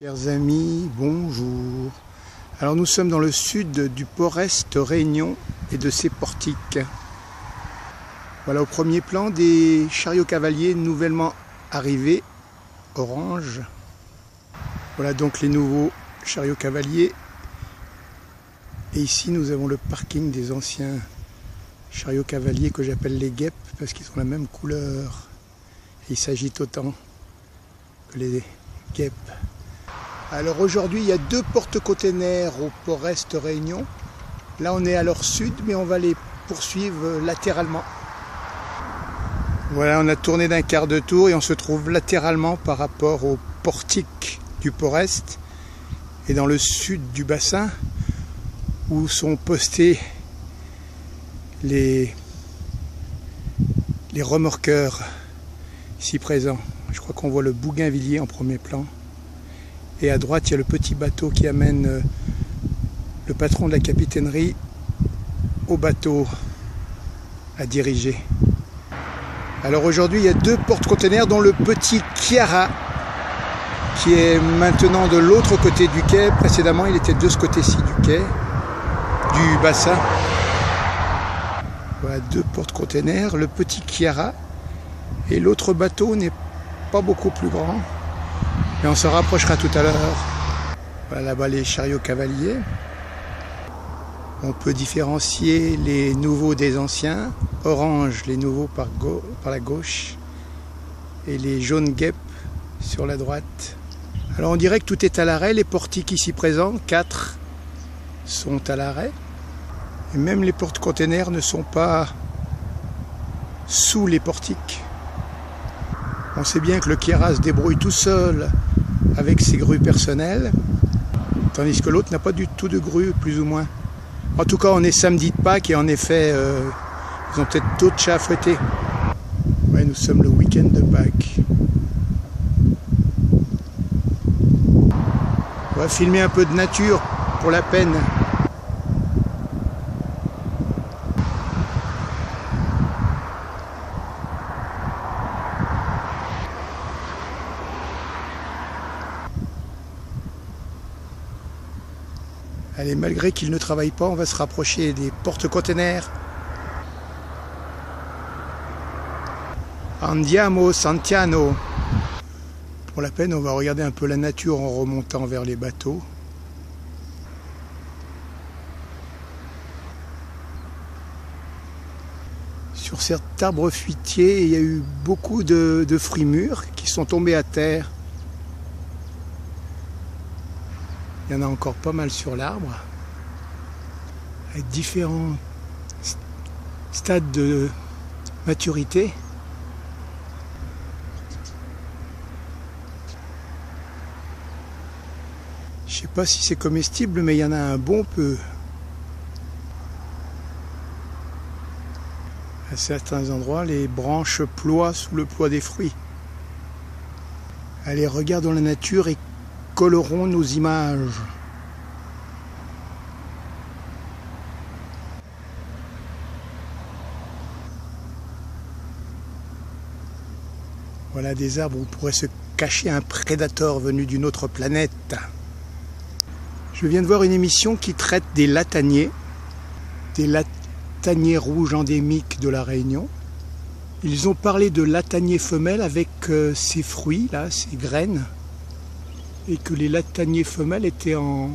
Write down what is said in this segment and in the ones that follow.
Chers amis, bonjour. Alors nous sommes dans le sud du Port-Est Réunion et de ses portiques. Voilà au premier plan des chariots cavaliers nouvellement arrivés, orange. Voilà donc les nouveaux chariots cavaliers. Et ici nous avons le parking des anciens chariots cavaliers que j'appelle les guêpes parce qu'ils ont la même couleur. Et il s'agit autant que les guêpes. Alors aujourd'hui il y a deux porte-containers au Port-Est Réunion. Là on est à leur sud mais on va les poursuivre latéralement. Voilà, on a tourné d'un quart de tour et on se trouve latéralement par rapport au portique du Port-Est et dans le sud du bassin où sont postés les remorqueurs ici présents. Je crois qu'on voit le Bougainvilliers en premier plan. Et à droite, il y a le petit bateau qui amène le patron de la capitainerie au bateau à diriger. Alors aujourd'hui, il y a deux porte-containers dont le petit Chiara qui est maintenant de l'autre côté du quai. Précédemment, il était de ce côté-ci du quai, du bassin. Voilà deux porte-containers, le petit Chiara et l'autre bateau n'est pas beaucoup plus grand. Et on se rapprochera tout à l'heure. Voilà là-bas les chariots cavaliers. On peut différencier les nouveaux des anciens. Orange, les nouveaux par la gauche. Et les jaunes guêpes sur la droite. Alors on dirait que tout est à l'arrêt. Les portiques ici présents, 4, sont à l'arrêt. Et même les porte-containers ne sont pas sous les portiques. On sait bien que le Chiara se débrouille tout seul avec ses grues personnelles, tandis que l'autre n'a pas du tout de grue, plus ou moins. En tout cas, on est samedi de Pâques et en effet, ils ont peut-être d'autres chats à fouetter. Ouais, nous sommes le week-end de Pâques. On va filmer un peu de nature pour la peine. Allez, malgré qu'ils ne travaillent pas, on va se rapprocher des porte-containers. Andiamo Santiano. Pour la peine, on va regarder un peu la nature en remontant vers les bateaux. Sur cet arbre fruitier, il y a eu beaucoup de fruits mûrs qui sont tombés à terre. Il y en a encore pas mal sur l'arbre, avec différents stades de maturité. Je ne sais pas si c'est comestible, mais il y en a un bon peu. À certains endroits, les branches ploient sous le poids des fruits. Allez, regardons la nature et colorons nos images. Voilà des arbres où pourrait se cacher un prédateur venu d'une autre planète. Je viens de voir une émission qui traite des lataniers rouges endémiques de la Réunion. Ils ont parlé de lataniers femelles avec ces fruits, là, ces graines. Et que les lataniers femelles étaient en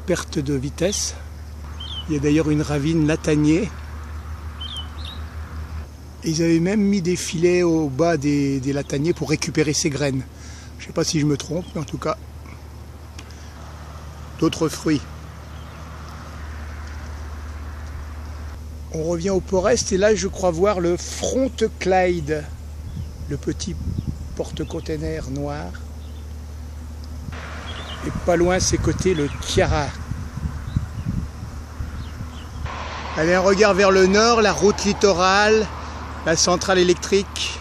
perte de vitesse. Il y a d'ailleurs une ravine latanier. Et ils avaient même mis des filets au bas des lataniers pour récupérer ces graines. Je ne sais pas si je me trompe, mais en tout cas, d'autres fruits. On revient au Port-Est et là je crois voir le Front Clyde, le petit porte-container noir. Et pas loin, c'est côté le Chiara. Allez, un regard vers le nord, la route littorale, la centrale électrique.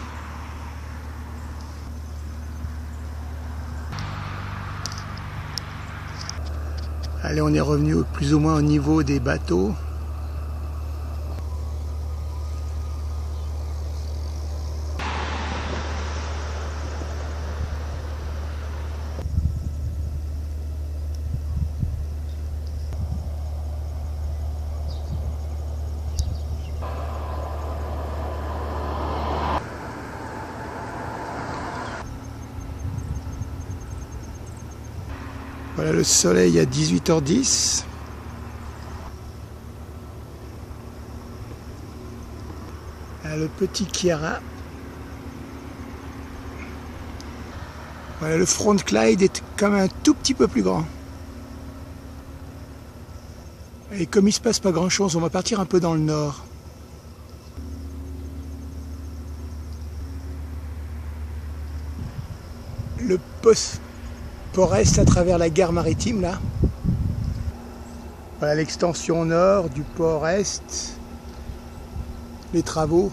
Allez, on est revenu plus ou moins au niveau des bateaux. Voilà le soleil à 18h10. Voilà le petit Chiara. Voilà, le front Clyde est quand même un tout petit peu plus grand. Et comme il se passe pas grand chose, on va partir un peu dans le nord. Le port est à travers la gare maritime là. Voilà l'extension nord du port est. Les travaux.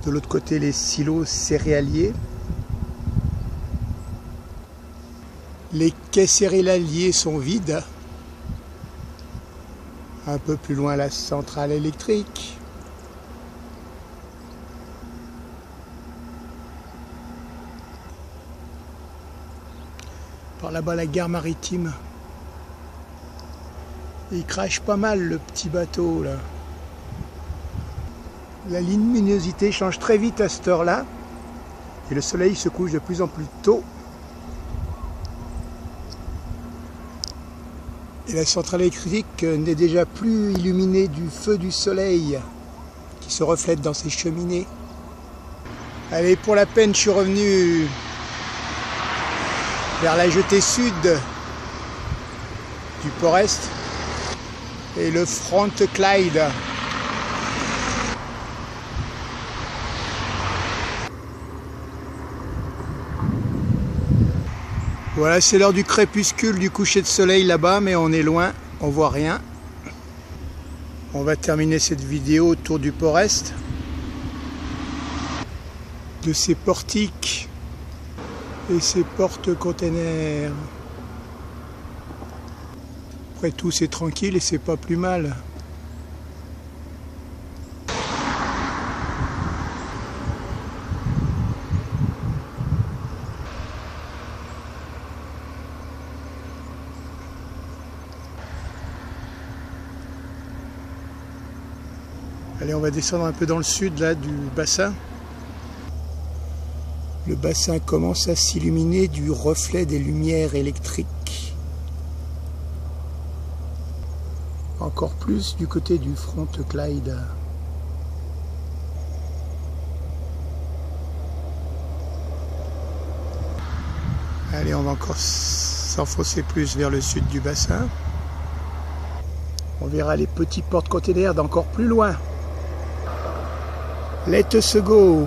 De l'autre côté, les silos céréaliers. Les quais céréaliers sont vides. Un peu plus loin, la centrale électrique. Par là-bas, la gare maritime. Il crache pas mal, le petit bateau, là. La luminosité change très vite à cette heure-là. Et le soleil se couche de plus en plus tôt. Et la centrale électrique n'est déjà plus illuminée du feu du soleil qui se reflète dans ses cheminées. Allez, pour la peine, je suis revenu vers la jetée sud du port est et le front Clyde. Voilà, c'est l'heure du crépuscule, du coucher de soleil là-bas, mais on est loin, on voit rien. On va terminer cette vidéo autour du port est, de ses portiques et ses porte-containers. Après tout, c'est tranquille et c'est pas plus mal. Allez, on va descendre un peu dans le sud là du bassin. Le bassin commence à s'illuminer du reflet des lumières électriques. Encore plus du côté du front Clyde. Allez, on va encore s'enfoncer plus vers le sud du bassin. On verra les petits porte-containers d'encore plus loin. Let us go!